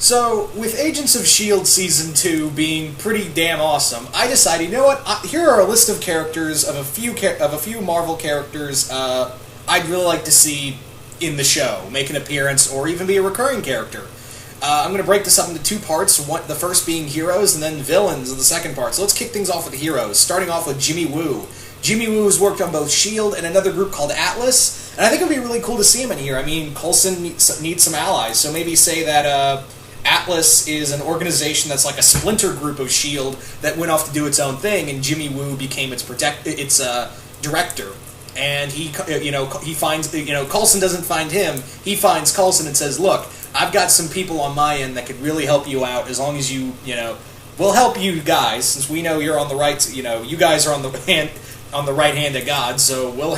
So, with Agents of S.H.I.E.L.D. Season 2 being pretty damn awesome, I decided, you know what, here are a list of characters, of a few Marvel characters I'd really like to see in the show, make an appearance, or even be a recurring character. I'm going to break this up into two parts, the first being heroes, and then villains in the second part. So let's kick things off with the heroes, starting off with Jimmy Woo. Jimmy Woo has worked on both S.H.I.E.L.D. and another group called Atlas, and I think it would be really cool to see him in here. I mean, Coulson needs some allies, so maybe say that Atlas is an organization that's like a splinter group of S.H.I.E.L.D. that went off to do its own thing, and Jimmy Woo became its director. And he finds, Coulson doesn't find him, he finds Coulson and says, look, I've got some people on my end that could really help you out as long as we'll help you guys, since we know you're on the right, you guys are on the right hand of God, so we'll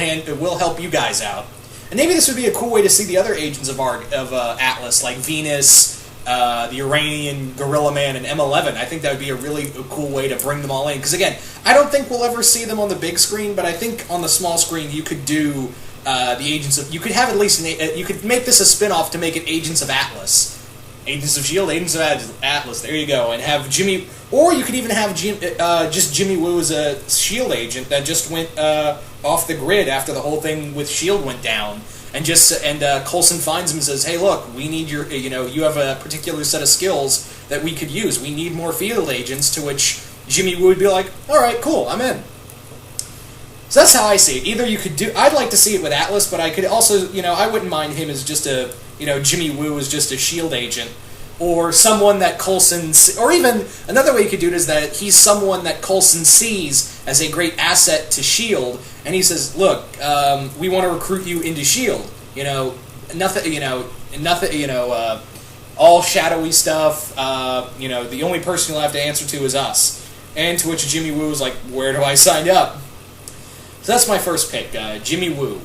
help you guys out. And maybe this would be a cool way to see the other agents of Atlas, like Venus, the Iranian Gorilla Man, and M11. I think that would be a really cool way to bring them all in. Because again, I don't think we'll ever see them on the big screen, but I think on the small screen you could do the Agents of... You could have at least... you could make this a spin-off to make it Agents of Atlas. Agents of S.H.I.E.L.D., Agents of Atlas, there you go. And have Jimmy... Or you could even have just Jimmy Woo as a S.H.I.E.L.D. agent that just went off the grid after the whole thing with S.H.I.E.L.D. went down. And Coulson finds him and says, hey, look, we need your, you have a particular set of skills that we could use. We need more field agents, to which Jimmy Woo would be like, all right, cool, I'm in. So that's how I see it. Either you could do, I'd like to see it with Atlas, but I could also, I wouldn't mind him as just a, Jimmy Woo as just a S.H.I.E.L.D. agent. Or someone that Coulson, or even another way you could do it is that he's someone that Coulson sees as a great asset to S.H.I.E.L.D., and he says, look, we want to recruit you into S.H.I.E.L.D., all shadowy stuff, the only person you'll have to answer to is us. And to which Jimmy Woo was like, where do I sign up? So that's my first pick, Jimmy Woo.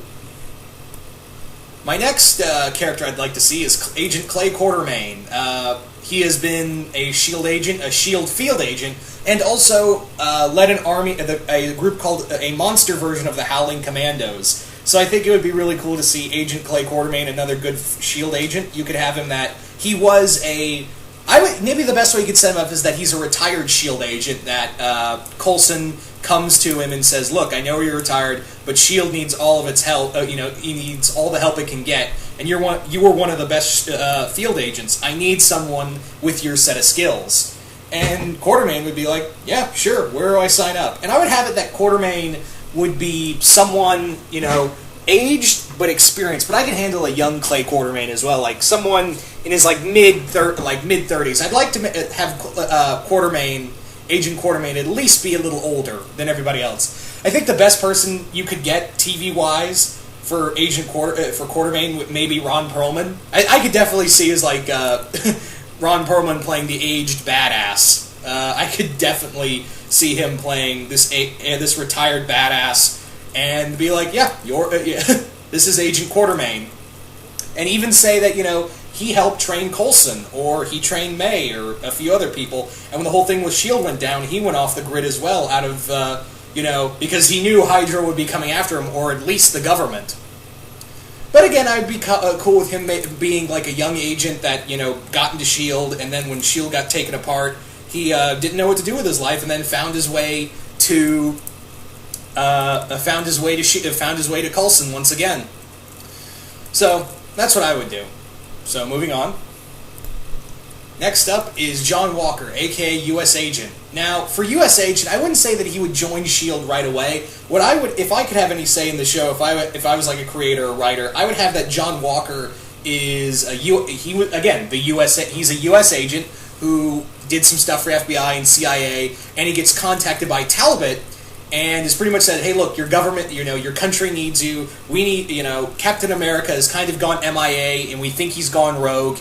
My next character I'd like to see is Agent Clay Quartermain. He has been a S.H.I.E.L.D. agent, a S.H.I.E.L.D. field agent, and also led an army, a group called a monster version of the Howling Commandos. So I think it would be really cool to see Agent Clay Quartermain, another good S.H.I.E.L.D. agent. You could have him that he was maybe the best way you could set him up is that he's a retired S.H.I.E.L.D. agent that Coulson comes to him and says, look, I know you're retired, but S.H.I.E.L.D. needs all of its help, he needs all the help it can get, and you were one of the best field agents. I need someone with your set of skills. And Quartermain would be like, yeah, sure, where do I sign up? And I would have it that Quartermain would be someone, aged but experienced, but I could handle a young Clay Quartermain as well, like someone in his mid-30s. I'd like to have Agent Quartermain at least be a little older than everybody else. I think the best person you could get TV-wise for Quartermain would maybe Ron Perlman. I could definitely see as like Ron Perlman playing the aged badass. I could definitely see him playing this retired badass and be like, yeah, this is Agent Quartermain, and even say that he helped train Coulson, or he trained May, or a few other people. And when the whole thing with S.H.I.E.L.D. went down, he went off the grid as well, out of, because he knew Hydra would be coming after him, or at least the government. But again, I'd be cool with him being like a young agent that, got into S.H.I.E.L.D., and then when S.H.I.E.L.D. got taken apart, he didn't know what to do with his life, and then found his way to Coulson once again. So, that's what I would do. So, moving on. Next up is John Walker, aka U.S. Agent. Now, for U.S. Agent, I wouldn't say that he would join S.H.I.E.L.D. right away. What I would, if I could have any say in the show, if I was like a creator or writer, I would have that John Walker is he's a U.S. agent who did some stuff for FBI and CIA, and he gets contacted by Talbot, and has pretty much said, hey, look, your government, your country needs you. We need, Captain America has kind of gone MIA, and we think he's gone rogue,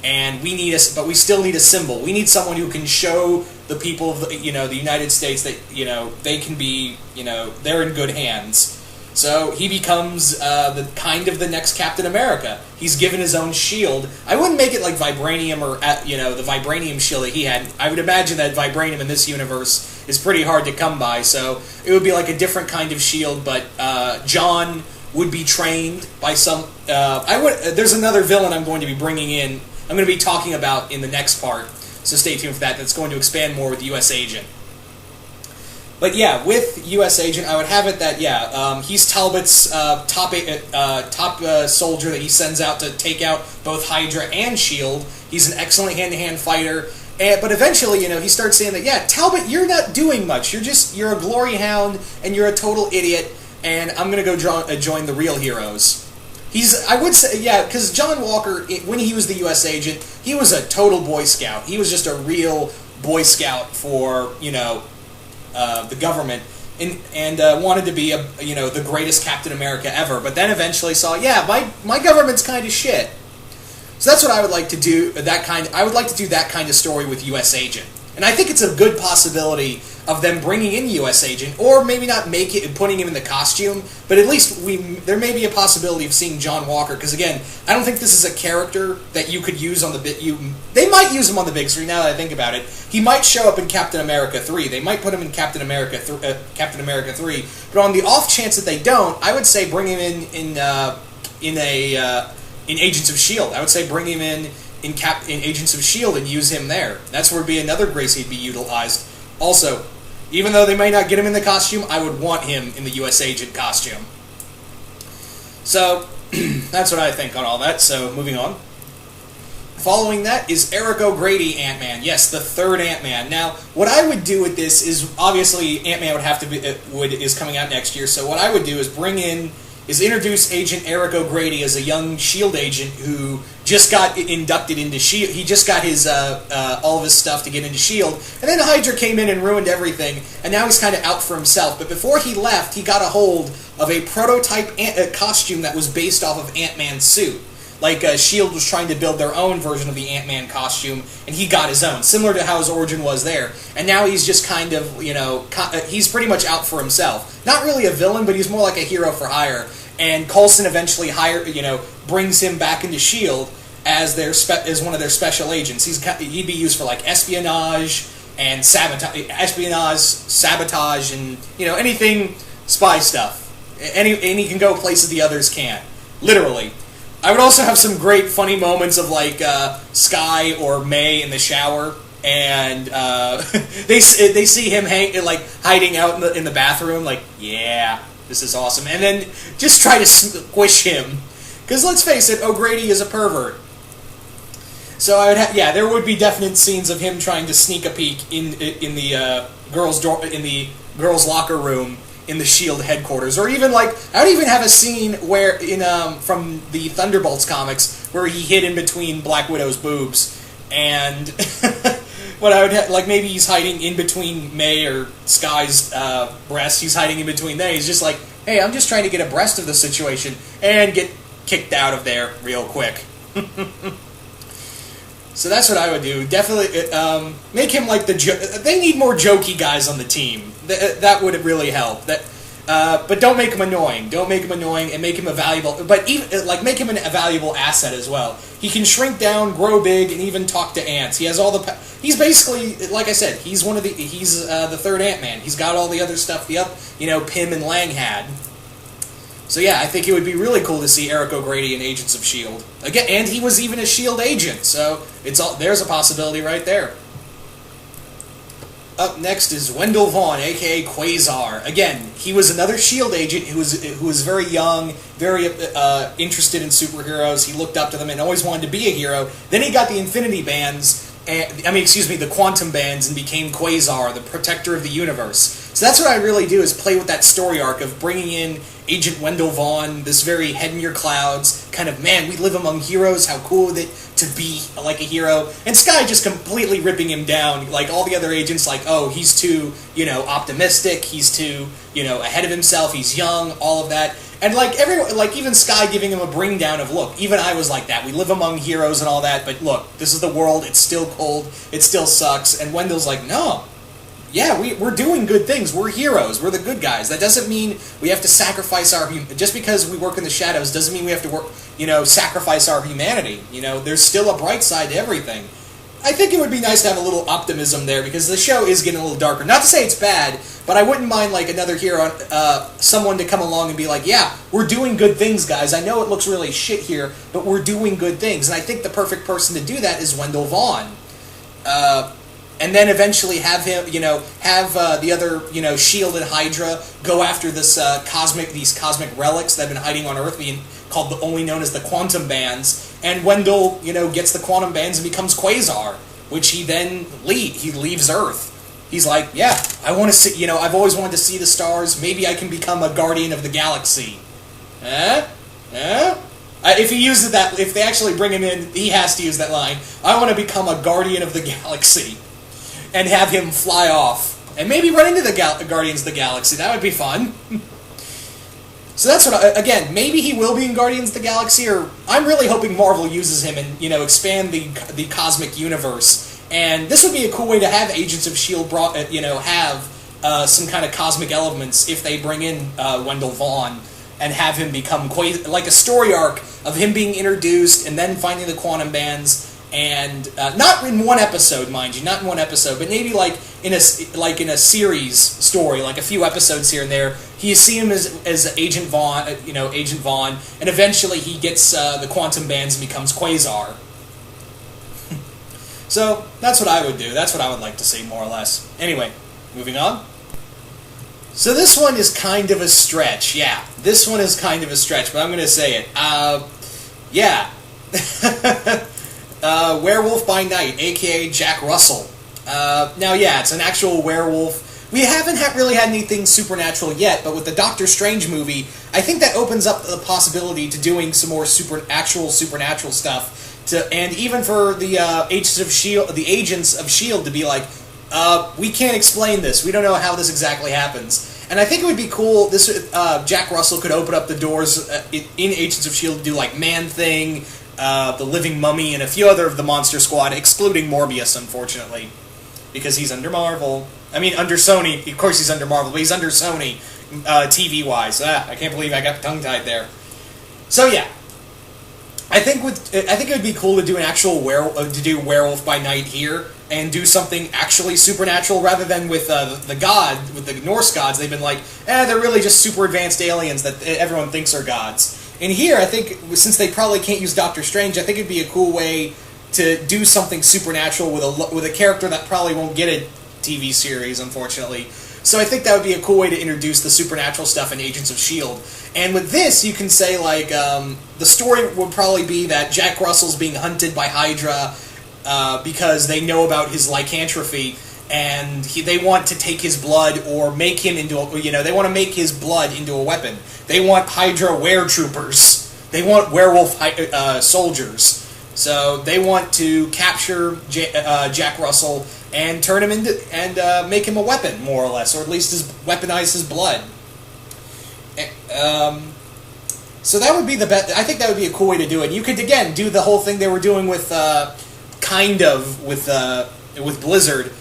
and but we still need a symbol. We need someone who can show the people of the United States that, they can be, they're in good hands. So he becomes the next Captain America. He's given his own shield. I wouldn't make it like Vibranium or the Vibranium shield that he had. I would imagine that Vibranium in this universe is pretty hard to come by. So it would be like a different kind of shield. But John would be trained by some. There's another villain I'm going to be bringing in I'm going to be talking about in the next part, so stay tuned for that. That's going to expand more with U.S. Agent. But yeah, with U.S. Agent, I would have it that, he's Talbot's top soldier that he sends out to take out both Hydra and S.H.I.E.L.D. He's an excellent hand-to-hand fighter. But eventually, he starts saying that, Talbot, you're not doing much. You're a glory hound, and you're a total idiot, and I'm going to go join the real heroes. I would say, because John Walker, when he was the U.S. Agent, he was a total Boy Scout. He was just a real Boy Scout for, the government, and wanted to be the greatest Captain America ever. But then eventually saw, my government's kind of shit. So that's what I would like to do. I would like to do that kind of story with U.S. Agent, and I think it's a good possibility of them bringing in U.S. Agent, or maybe not putting him in the costume, but at least there may be a possibility of seeing John Walker. Because again, I don't think this is a character that you could use on the They might use him on the big screen. Now that I think about it, he might show up in Captain America 3. They might put him in Captain America 3. But on the off chance that they don't, I would say bring him in Agents of S.H.I.E.L.D. I would say bring him in Agents of S.H.I.E.L.D. and use him there. That's where would be another grace he'd be utilized. Also, even though they may not get him in the costume, I would want him in the U.S. Agent costume. So, that's what I think on all that. So, moving on. Following that is Eric O'Grady Ant-Man. Yes, the third Ant-Man. Now, what I would do with this is, obviously, Ant-Man would have to be is coming out next year. So, what I would do is introduce Agent Eric O'Grady as a young S.H.I.E.L.D. agent who just got inducted into S.H.I.E.L.D. He just got his all of his stuff to get into S.H.I.E.L.D. And then Hydra came in and ruined everything, and now he's kind of out for himself. But before he left, he got a hold of a prototype costume that was based off of Ant-Man's suit. Like, S.H.I.E.L.D. was trying to build their own version of the Ant-Man costume, and he got his own, similar to how his origin was there. And now he's just kind of, he's pretty much out for himself. Not really a villain, but he's more like a hero for hire. And Coulson eventually brings him back into S.H.I.E.L.D. as one of their special agents. He'd be used for like espionage and sabotage, and anything spy stuff. And he can go places the others can't. Literally. I would also have some great funny moments of like Skye or May in the shower, and they see him hiding out in the bathroom, like, yeah, this is awesome, and then just try to squish him, because let's face it, O'Grady is a pervert. So I would there would be definite scenes of him trying to sneak a peek in the girls' locker room in the S.H.I.E.L.D. headquarters, or even I would even have a scene where from the Thunderbolts comics where he hid in between Black Widow's boobs, and what I would maybe he's hiding in between May or Skye's breast. He's hiding in between there. He's just like, hey, I'm just trying to get abreast of the situation and get kicked out of there real quick. So that's what I would do. Definitely make him like they need more jokey guys on the team. That would really help. But don't make him annoying. Don't make him annoying, and make him a valuable. But even make him a valuable asset as well. He can shrink down, grow big, and even talk to ants. He has all the. He's basically, like I said, he's the third Ant-Man. He's got all the other stuff Pym and Lang had. So yeah, I think it would be really cool to see Eric O'Grady in Agents of S.H.I.E.L.D. again, and he was even a S.H.I.E.L.D. agent. So there's a possibility right there. Up next is Wendell Vaughn, a.k.a. Quasar. Again, he was another S.H.I.E.L.D. agent who was very young, very interested in superheroes. He looked up to them and always wanted to be a hero. Then he got the Infinity Bands, the Quantum Bands, and became Quasar, the protector of the universe. So that's what I really do, is play with that story arc of bringing in Agent Wendell Vaughn, this very head-in-your-clouds, kind of, man, we live among heroes, how cool is it to be like a hero? And Skye just completely ripping him down, like all the other agents, like, oh, he's too, optimistic, he's too, ahead of himself, he's young, all of that. And even Skye giving him a bring down of, look, even I was like that, we live among heroes and all that, but look, this is the world, it's still cold, it still sucks, and Wendell's like, no. Yeah, we're doing good things. We're heroes. We're the good guys. That doesn't mean we have to sacrifice just because we work in the shadows doesn't mean we have to sacrifice our humanity. There's still a bright side to everything. I think it would be nice to have a little optimism there, because the show is getting a little darker. Not to say it's bad, but I wouldn't mind like another hero, someone to come along and be like, yeah, we're doing good things, guys. I know it looks really shit here, but we're doing good things. And I think the perfect person to do that is Wendell Vaughn. And then eventually have him, have the other, S.H.I.E.L.D. and Hydra go after these cosmic relics that have been hiding on Earth, being called only known as the quantum bands. And Wendell, gets the quantum bands and becomes Quasar, which he then leaves Earth. He's like, yeah, I want to see, I've always wanted to see the stars. Maybe I can become a guardian of the galaxy. If he uses that, if they actually bring him in, he has to use that line. I want to become a guardian of the galaxy. And have him fly off. And maybe run into the Guardians of the Galaxy. That would be fun. So that's what, again, maybe he will be in Guardians of the Galaxy, or I'm really hoping Marvel uses him and, expand the cosmic universe. And this would be a cool way to have Agents of S.H.I.E.L.D. have some kind of cosmic elements if they bring in Wendell Vaughn and have him become like a story arc of him being introduced and then finding the quantum bands. And not in one episode, mind you, not in one episode, but maybe like in a series story, like a few episodes here and there. You see him as Agent Vaughn, Agent Vaughn, and eventually he gets the quantum bands and becomes Quasar. So that's what I would do. That's what I would like to see, more or less. Anyway, moving on. So this one is kind of a stretch. Yeah, this one is kind of a stretch, but I'm going to say it. Yeah. Werewolf by Night, a.k.a. Jack Russell. Now, yeah, it's an actual werewolf. We haven't really had anything supernatural yet, but with the Doctor Strange movie, I think that opens up the possibility to doing some more supernatural stuff. And even for the Agents of S.H.I.E.L.D. to be like, we can't explain this. We don't know how this exactly happens. And I think it would be cool. Jack Russell could open up the doors in Agents of S.H.I.E.L.D. to do like Man-Thing, the Living Mummy, and a few other of the Monster Squad, excluding Morbius, unfortunately, because he's under Marvel. I mean, under Sony. Of course he's under Marvel, but he's under Sony, TV-wise. I can't believe I got tongue-tied there. So yeah, I think it would be cool to do an actual Werewolf by Night here and do something actually supernatural rather than with the Norse gods. They've been like, they're really just super advanced aliens that everyone thinks are gods. And here, I think, since they probably can't use Doctor Strange, I think it'd be a cool way to do something supernatural with a character that probably won't get a TV series, unfortunately. So I think that would be a cool way to introduce the supernatural stuff in Agents of S.H.I.E.L.D. And with this, you can say, like, the story would probably be that Jack Russell's being hunted by Hydra because they know about his lycanthropy, and they want to take his blood or make him into they want to make his blood into a weapon. They want Hydra weretroopers. They want werewolf soldiers. So they want to capture Jack Russell and turn him into and make him a weapon, more or less, or at least weaponize his blood. So that would be the best. I think that would be a cool way to do it. You could again do the whole thing they were doing with with Blizzard.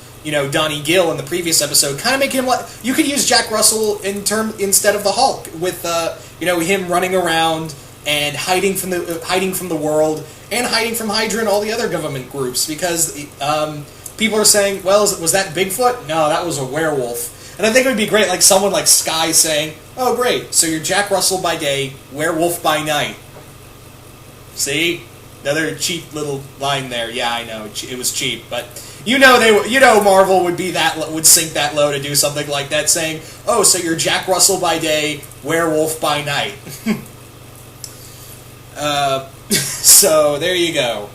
Donnie Gill in the previous episode, kind of making him like you could use Jack Russell instead of the Hulk with him running around and hiding from the world and hiding from Hydra and all the other government groups, because people are saying, well, was that Bigfoot? No, that was a werewolf. And I think it would be great, like someone like Sky saying, oh great, so you're Jack Russell by day, werewolf by night. See? Another cheap little line there. Yeah, I know, it was cheap, but Marvel would sink that low to do something like that, saying, "Oh, so you're Jack Russell by day, werewolf by night." So there you go.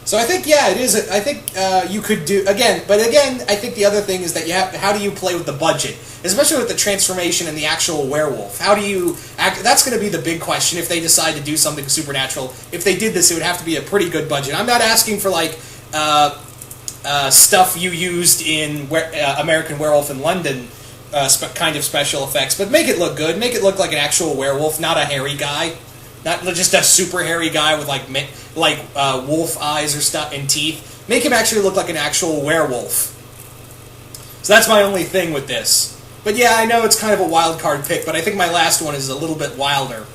So I think it is. I think you could do again, but again, I think the other thing is that how do you play with the budget, especially with the transformation and the actual werewolf? How do you act? That's going to be the big question if they decide to do something supernatural. If they did this, it would have to be a pretty good budget. I'm not asking for like. Stuff you used in American Werewolf in London kind of special effects, but make it look good. Make it look like an actual werewolf, not a hairy guy, not just a super hairy guy with like wolf eyes or stuff and teeth. Make him actually look like an actual werewolf. So that's my only thing with this. But yeah, I know it's kind of a wild card pick, but I think my last one is a little bit wilder.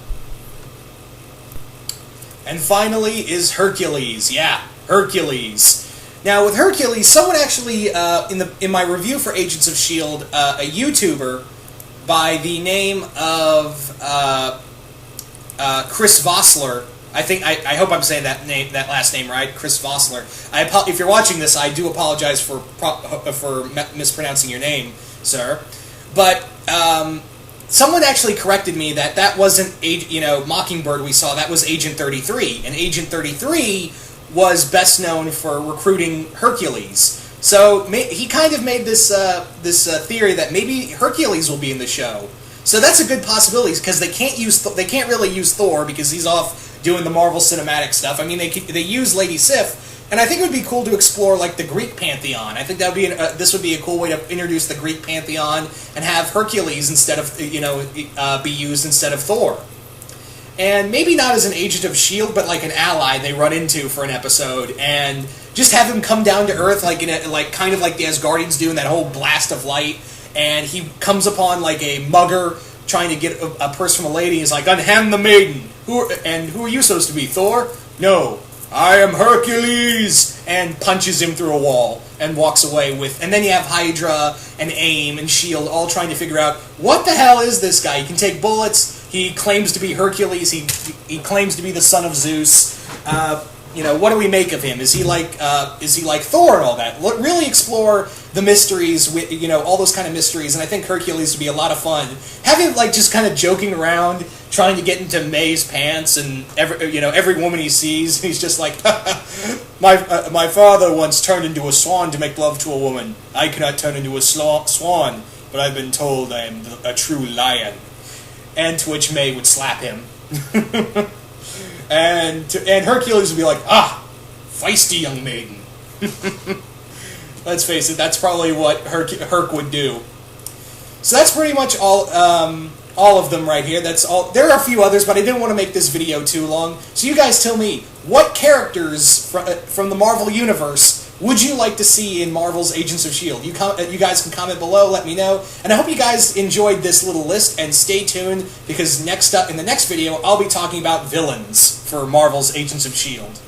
And finally is Hercules. Yeah, Hercules. Now, with Hercules, someone actually, in my review for Agents of S.H.I.E.L.D., a YouTuber by the name of Chris Vossler, I hope I'm saying that last name right, Chris Vossler. If you're watching this, I do apologize for mispronouncing your name, sir. But someone actually corrected me that wasn't Mockingbird we saw. That was Agent 33, and Agent 33 was best known for recruiting Hercules. So he kind of made this theory that maybe Hercules will be in the show. So that's a good possibility because they can't really use Thor because he's off doing the Marvel Cinematic stuff. I mean, they use Lady Sif, and I think it would be cool to explore like the Greek pantheon. I think that would be this would be a cool way to introduce the Greek pantheon and have Hercules instead of be used instead of Thor. And maybe not as an agent of S.H.I.E.L.D., but like an ally they run into for an episode, and just have him come down to Earth kind of like the Asgardians do in that whole blast of light, and he comes upon like a mugger trying to get a purse from a lady. He's like, "Unhand the maiden." Who are you supposed to be, Thor? No, I am Hercules, and punches him through a wall and walks away with. And then you have Hydra and AIM and S.H.I.E.L.D. all trying to figure out what the hell is this guy? He can take bullets. He claims to be Hercules. He claims to be the son of Zeus. What do we make of him? Is he like Thor and all that? Really explore the mysteries, all those kind of mysteries, and I think Hercules would be a lot of fun. Having just kind of joking around, trying to get into May's pants, and every woman he sees, he's just like, my father once turned into a swan to make love to a woman. I cannot turn into a swan, but I've been told I am a true lion. And to which May would slap him. And Hercules would be like, feisty young maiden. Let's face it, that's probably what Herc would do. So that's pretty much all of them right here. That's all. There are a few others, but I didn't want to make this video too long. So you guys tell me, what characters from the Marvel Universe would you like to see in Marvel's Agents of S.H.I.E.L.D.? You guys can comment below, let me know. And I hope you guys enjoyed this little list, and stay tuned, because in the next video, I'll be talking about villains for Marvel's Agents of S.H.I.E.L.D.